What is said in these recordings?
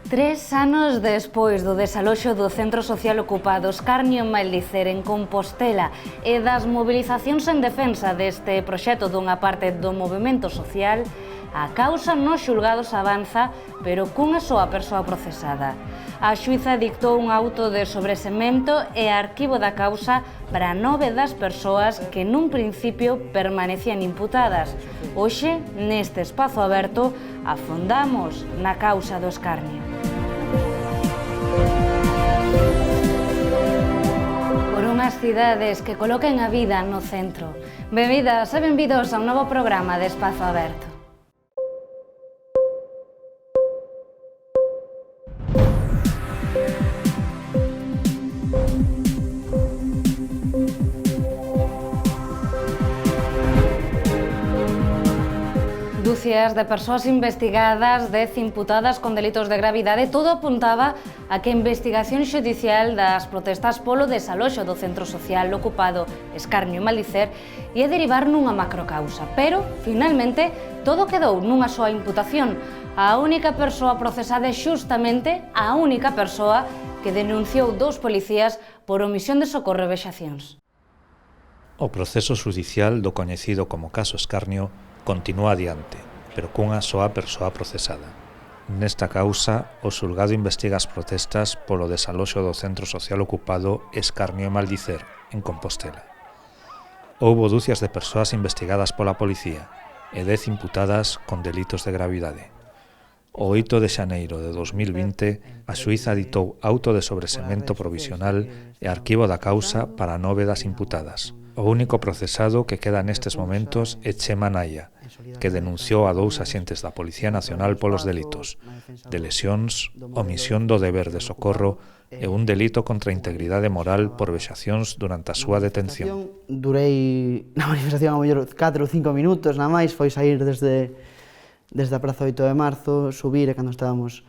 3 anos despois do desaloxo do Centro Social ocupado Escarnio en Maldícer, en Compostela, e das mobilizacións en defensa deste proxecto dunha parte do movimento social, a causa nos xulgados avanza, pero cunha soa persoa procesada. A xuíza dictou un auto de sobresemento e arquivo da causa para 9 das persoas que nun principio permanecían imputadas. Hoxe, neste espazo aberto, afondamos na causa do Escarnio. Por unhas cidades que coloquen a vida no centro. Benvidas e benvidos a un novo programa de Espazo Aberto. Dúcias de persoas investigadas, 10 imputadas con delitos de gravidade, todo apuntaba a que a investigación xudicial das protestas polo desaloxo do Centro Social ocupado Escarnio en Maldícer ia derivar nunha macrocausa, pero, finalmente, todo quedou nunha soa imputación. A única persoa procesada é xustamente a única persoa que denunciou 2 policías por omisión de socorro e vexacións. O proceso xudicial do coñecido como caso Escarnio continúa adiante, pero cunha soa persoa procesada. Nesta causa, o xulgado investiga as protestas polo desaloxo do Centro Social ocupado Escarnio en Maldícer, en Compostela. Houbo dúcias de persoas investigadas pola policía e 10 imputadas con delitos de gravidade. O 8 de xaneiro de 2020, a xuíza ditou auto de sobresemento provisional e arquivo da causa para 9 das imputadas. O único procesado que queda nestes momentos é Chema Naya, que denunciou a 2 axentes da Policía Nacional polos delitos de lesións, omisión do deber de socorro e un delito contra a integridade moral por vexacións durante a súa detención. Durei na manifestación a mellor 4 ou 5 minutos, nada máis, foi sair desde a Praza 8 de Marzo, subir, e cando estábamos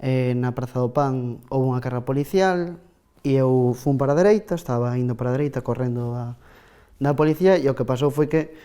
na Praza do Pan houve unha carga policial e eu fun para a dereita, estaba indo para a dereita correndo da policía, e o que pasou foi que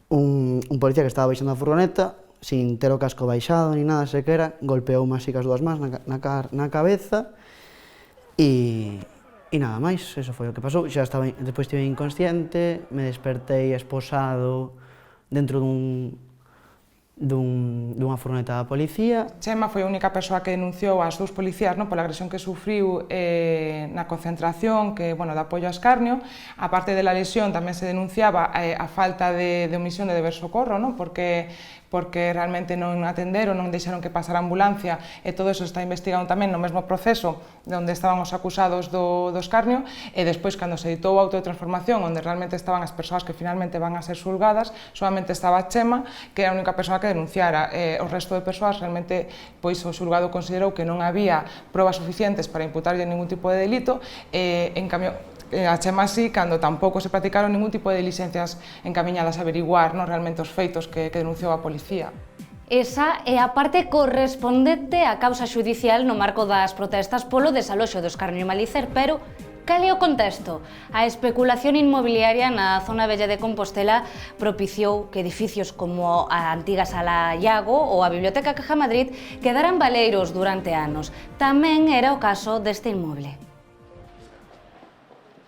un policía que estaba baixando a furgoneta, sin ter o casco baixado ni nada sequera, golpeoume así cas 2 mans na cabeza e nada máis, eso foi o que pasou. Xa estaba, despois estive inconsciente, me despertei esposado dentro dunha furgoneta da policía. Chema foi a única persoa que denunciou as 2 policías pola agresión que sufriu na concentración de apoio a Escarnio. A parte da lesión tamén se denunciaba a falta de omisión de deber socorro, porque realmente non atenderon, non deixaron que pasara a ambulancia, e todo eso está investigado tamén no mesmo proceso onde estaban os acusados do Escarnio, e despois, cando se editou o auto de transformación, onde realmente estaban as persoas que finalmente van a ser xulgadas, solamente estaba Chema, que era a única persoa que denunciara. O resto de persoas, realmente, pois o xulgado considerou que non había probas suficientes para imputarlle ningún tipo de delito, en cambio, a Chema sí, cando tampouco se practicaron ningún tipo de diligencias encamiñadas a averiguar realmente os feitos que denunciou a policía. Esa é a parte correspondente á causa xudicial no marco das protestas polo desaloxo do Escarnio en Maldícer, pero cal é o contexto? A especulación inmobiliaria na zona vella de Compostela propiciou que edificios como a antiga Sala Iago ou a Biblioteca Caja Madrid quedaran baleiros durante anos. Tamén era o caso deste inmoble.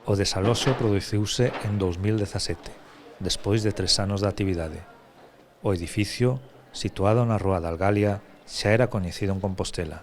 O desaloxo produciuse en 2017, despois de 3 anos de actividade. O edificio, situado na Rúa da Algalia, xa era coñecido en Compostela.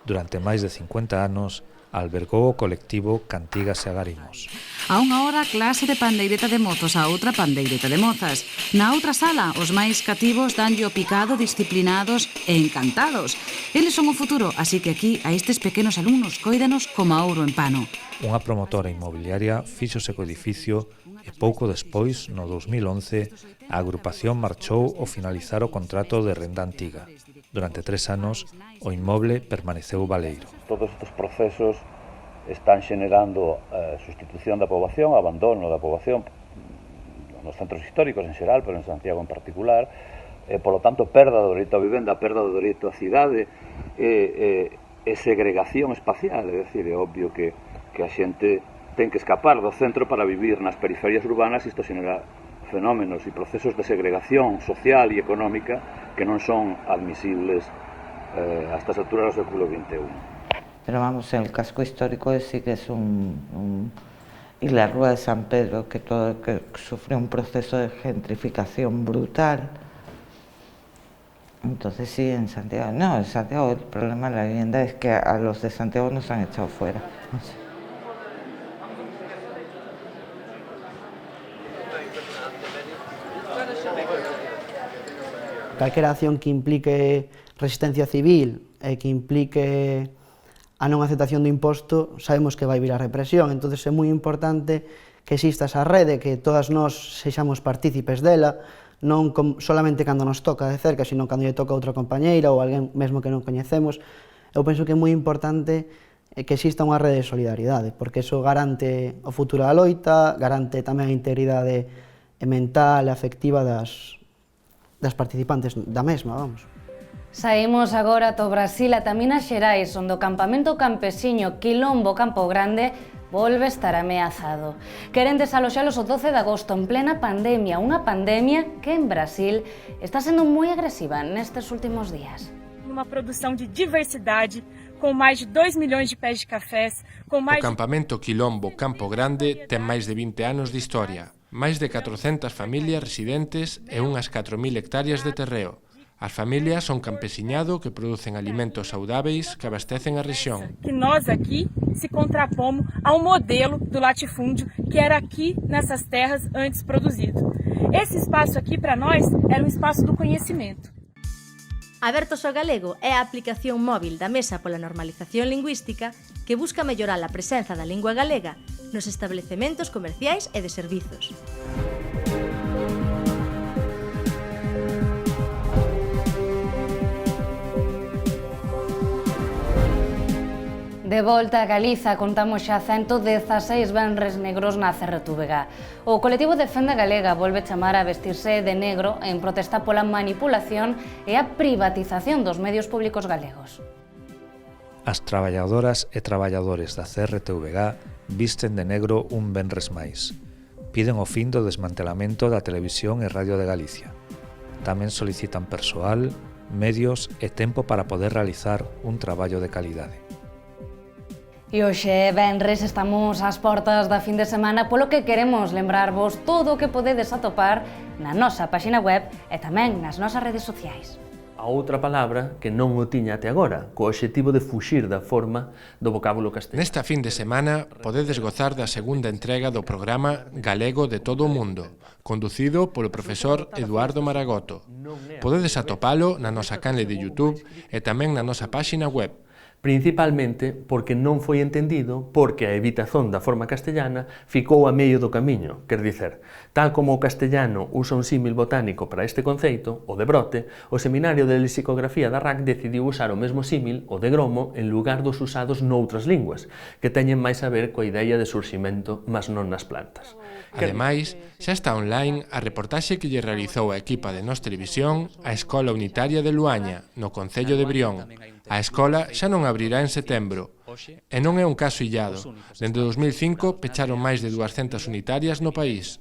Durante máis de 50 anos, albergou o colectivo Cantigas e Agarimos. A unha hora, clase de pandeireta de mozos, a outra pandeireta de mozas. Na outra sala, os máis cativos danlle o picado, disciplinados e encantados. Eles son o futuro, así que aquí a estes pequenos alumnos coídanos como a ouro en pano. Unha promotora inmobiliaria fíxose co edificio e pouco despois, no 2011, a agrupación marchou ao finalizar o contrato de renda antiga. Durante 3 anos, o inmoble permaneceu baleiro. Todos estes procesos están xenerando sustitución da poboación, abandono da poboación nos centros históricos en xeral, pero en Santiago en particular, polo tanto, perda do dereito á vivenda, perda do dereito á cidade e segregación espacial, é dicir, é obvio que a xente ten que escapar do centro para vivir nas periferias urbanas, e isto xenera fenómenos e procesos de segregación social e económica que non son admisibles a estas alturas del século XXI. Pero vamos, el casco histórico sí que es y la Rúa de San Pedro, que sufrió un proceso de gentrificación brutal. Entonces sí, en Santiago, no, en Santiago el problema de la vivienda es que a los de Santiago nos han echado fuera. No sé. Calquera acción que implique resistencia civil e que implique a non aceptación do imposto, sabemos que vai vir a represión, entonces é moi importante que exista esa rede, que todas nós sexamos partícipes dela, non solamente cando nos toca de cerca, sino cando lle toca a outra compañeira ou alguén mesmo que non coñecemos. Eu penso que é moi importante que exista unha rede de solidaridade, porque iso garante o futuro da loita, garante tamén a integridade mental e afectiva das participantes da mesma, vamos. Saímos agora ata o Brasil, ata Minas Xerais, onde o campamento campesiño Quilombo Campo Grande volve estar ameazado. Queren desaloxalos o 12 de agosto en plena pandemia, unha pandemia que en Brasil está sendo moi agresiva nestes últimos días. Uma produção de diversidade, com mais de 2 milhões de pés de cafés, com mais... O campamento Quilombo Campo Grande ten máis de 20 anos de historia, máis de 400 familias residentes e unhas 4.000 hectáreas de terreo. As familias son campesiñado que producen alimentos saudáveis que abastecen a rexión. Que nós aqui se contrapomos ao modelo do latifúndio que era aqui nessas terras antes produzido. Esse espaço aqui para nós era um espaço do conhecimento. Abertos ao Galego é a aplicación móvil da Mesa pola Normalización Lingüística que busca mellorar a presenza da lingua galega nos establecementos comerciais e de servizos. De volta a Galiza, contamos xa 116 venres negros na CRTVG. O colectivo Defende Galega volve chamar a vestirse de negro en protesta pola manipulación e a privatización dos medios públicos galegos. As traballadoras e traballadores da CRTVG visten de negro un venres máis. Piden o fin do desmantelamento da televisión e radio de Galicia. Tamén solicitan persoal, medios e tempo para poder realizar un traballo de calidade. E hoxe, venres, estamos ás portas da fin de semana, polo que queremos lembrarvos todo o que podedes atopar na nosa páxina web e tamén nas nosas redes sociais. A outra palabra que non o tiña até agora, co obxectivo de fuxir da forma do vocábulo castellano. Nesta fin de semana podedes gozar da segunda entrega do programa Galego de todo o mundo, conducido polo profesor Eduardo Maragoto. Podedes atopalo na nosa canle de YouTube e tamén na nosa páxina web. Principalmente porque non foi entendido porque a evitación da forma castellana ficou a medio do camiño, quer dicer, tal como o castellano usa un símil botánico para este conceito, o de brote, o Seminario de Lexicografía da RAC decidiu usar o mesmo símil, o de gromo, en lugar dos usados noutras linguas, que teñen máis a ver coa idea de surximento, mas non nas plantas. Ademais, xa está online a reportaxe que lle realizou a equipa de Nós Televisión á Escola Unitaria de Luaña, no Concello de Brión. A escola xa non abrirá en setembro, e non é un caso illado. Dende 2005 pecharon máis de 200 unitarias no país.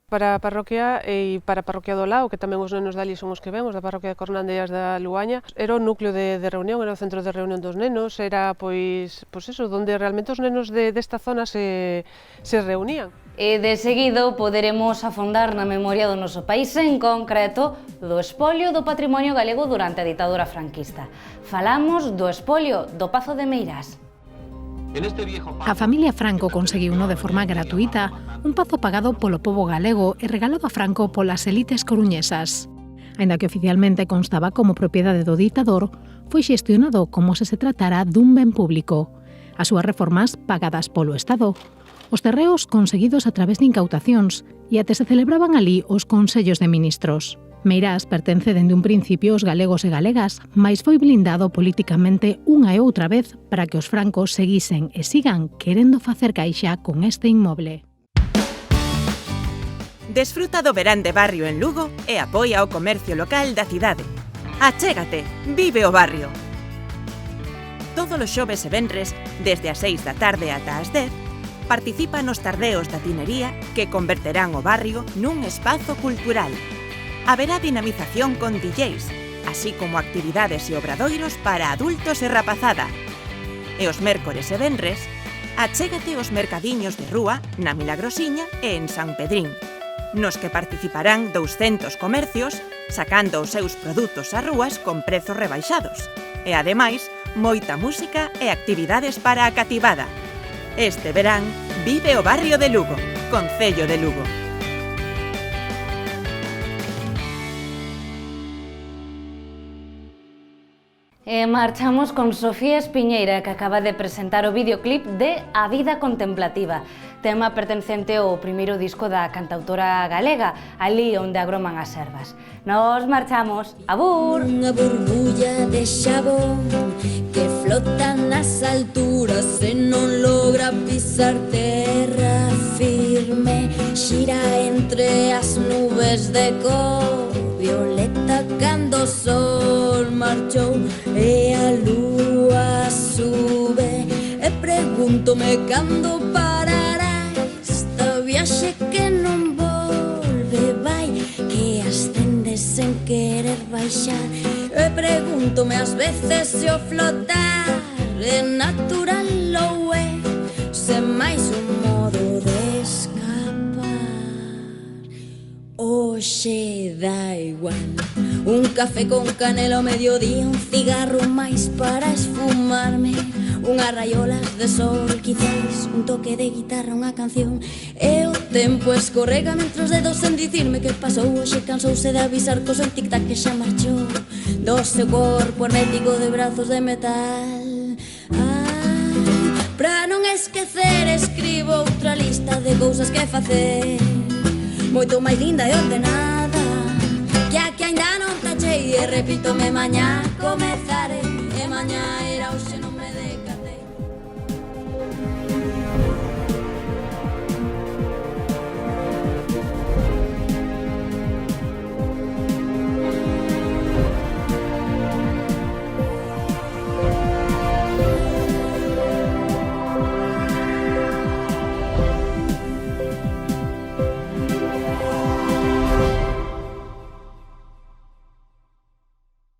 Para a parroquia e para a parroquia do Lao, que tamén os nenos dali son os que vemos, da parroquia de Cornandeiras da Luaña, era o núcleo de reunión, era o centro de reunión dos nenos, era pois eso, onde realmente os nenos desta zona se reunían. E de seguido poderemos afondar na memoria do noso país, en concreto do espolio do patrimonio galego durante a ditadura franquista. Falamos do espolio do Pazo de Meirás. A familia Franco conseguiuno de forma gratuita, un pazo pagado polo pobo galego e regalado a Franco polas elites coruñesas. Aínda que oficialmente constaba como propiedade do ditador, foi xestionado como se tratara dun ben público. As súas reformas pagadas polo Estado. Os terreos conseguidos a través de incautacións e até se celebraban ali os consellos de ministros. Meirás pertence dende un principio aos galegos e galegas, mais foi blindado politicamente unha e outra vez para que os francos seguisen e sigan querendo facer caixa con este inmoble. Desfruta do verán de barrio en Lugo e apoia o comercio local da cidade. Achégate, vive o barrio. Todos os xoves e venres, desde as 6 da tarde ata as 10, participa nos tardeos da tinería que converterán o barrio nun espazo cultural. Haberá dinamización con DJs, así como actividades e obradoiros para adultos e rapazada. E os mércores e venres, achégate aos mercadiños de rúa na Milagrosiña e en San Pedrín, nos que participarán 200 comercios sacando os seus produtos ás rúas con prezos rebaixados. E, ademais, moita música e actividades para a cativada. Este verán, vive o barrio de Lugo, Concello de Lugo. E marchamos con Sofía Espiñeira, que acaba de presentar o videoclip de A Vida Contemplativa, tema pertencente ao primeiro disco da cantautora galega, ali onde agroman as ervas. Nos marchamos. Abur! Unha burbulla de xabón que flota nas alturas e non logra pisar terra firme, xira entre as nubes de cor violeta cando o sol marchou e a lúa sube. E pregúntome cando parará esta viaxe que non volve, vai, que ascende sen querer baixar. E pregúntome ás veces se o flotar é natural ou é sen máis un modo de escapar. Oxe dá igual, un café con canela ao mediodía, un cigarro máis para esfumarme, unhas raiolas de sol, quizás un toque de guitarra, unha canción. E o tempo escorrega mentre os dedos sen dicirme que pasou. Oxe cansouse de avisar co seu tic-tac que xa marchou do seu corpo hermético de brazos de metal. Pra non esquecer escribo outra lista de cousas que facer, moito máis linda e ordenada, que a que aínda non tachei. E repítome mañá comer